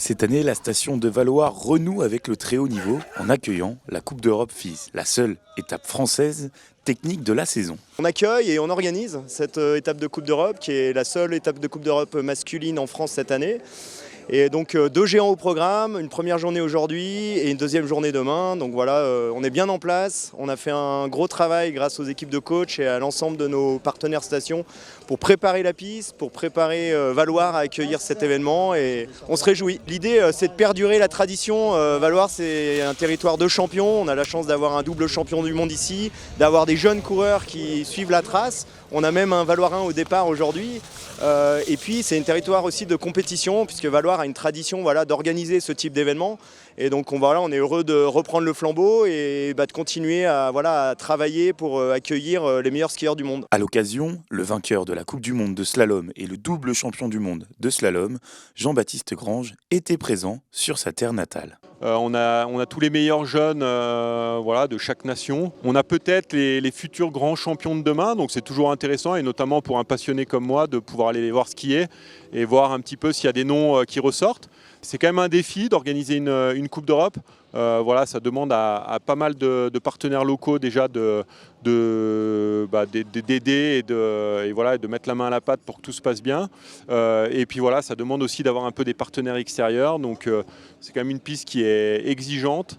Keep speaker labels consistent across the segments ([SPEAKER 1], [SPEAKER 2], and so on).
[SPEAKER 1] Cette année, la station de Valois renoue avec le très haut niveau en accueillant la Coupe d'Europe FIS, la seule étape française technique de la saison.
[SPEAKER 2] On accueille et on organise cette étape de Coupe d'Europe qui est la seule étape de Coupe d'Europe masculine en France cette année. Et donc deux géants au programme, une première journée aujourd'hui et une deuxième journée demain. Donc voilà, on est bien en place. On a fait un gros travail grâce aux équipes de coach et à l'ensemble de nos partenaires stations pour préparer la piste, pour préparer Valloire à accueillir cet événement et on se réjouit. L'idée c'est de perdurer la tradition. Valloire c'est un territoire de champions. On a la chance d'avoir un double champion du monde ici, d'avoir des jeunes coureurs qui suivent la trace. On a même un Valloirin au départ aujourd'hui. Et puis c'est un territoire aussi de compétition puisque Valloire a une tradition d'organiser ce type d'événement. Et donc on est heureux de reprendre le flambeau et de continuer à travailler pour accueillir les meilleurs skieurs du monde.
[SPEAKER 1] À l'occasion, le vainqueur de la Coupe du Monde de slalom et le double champion du monde de slalom, Jean-Baptiste Grange, était présent sur sa terre natale.
[SPEAKER 3] On a tous les meilleurs jeunes de chaque nation. On a peut-être les futurs grands champions de demain, donc c'est toujours intéressant et notamment pour un passionné comme moi de pouvoir aller les voir skier et voir un petit peu s'il y a des noms qui ressortent. C'est quand même un défi d'organiser une Coupe d'Europe. Ça demande à pas mal de partenaires locaux déjà d'aider et de mettre la main à la pâte pour que tout se passe bien. Et puis ça demande aussi d'avoir un peu des partenaires extérieurs. Donc c'est quand même une piste qui est exigeante.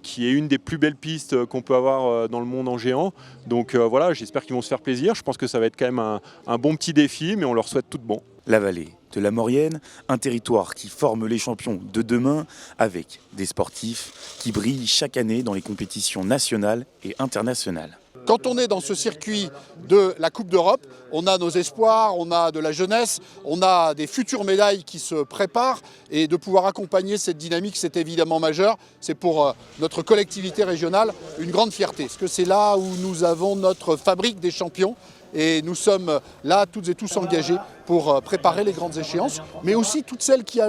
[SPEAKER 3] Qui est une des plus belles pistes qu'on peut avoir dans le monde en géant. Donc j'espère qu'ils vont se faire plaisir. Je pense que ça va être quand même un bon petit défi, mais on leur souhaite tout de bon.
[SPEAKER 1] La vallée de la Maurienne, un territoire qui forme les champions de demain avec des sportifs qui brillent chaque année dans les compétitions nationales et internationales.
[SPEAKER 4] Quand on est dans ce circuit de la Coupe d'Europe, on a nos espoirs, on a de la jeunesse, on a des futures médailles qui se préparent et de pouvoir accompagner cette dynamique, c'est évidemment majeur. C'est pour notre collectivité régionale une grande fierté, parce que c'est là où nous avons notre fabrique des champions et nous sommes là toutes et tous engagés pour préparer les grandes échéances, mais aussi toutes celles qui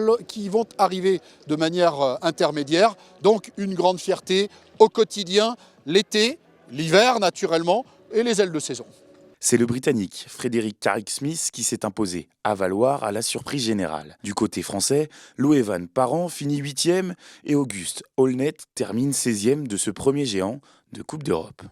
[SPEAKER 4] vont arriver de manière intermédiaire. Donc une grande fierté au quotidien, l'été, l'hiver naturellement et les ailes de saison.
[SPEAKER 1] C'est le Britannique Frédéric Carrick-Smith qui s'est imposé à Valloire à la surprise générale. Du côté français, Loevan Parent finit 8e et Auguste Aulnet termine 16e de ce premier géant de Coupe d'Europe.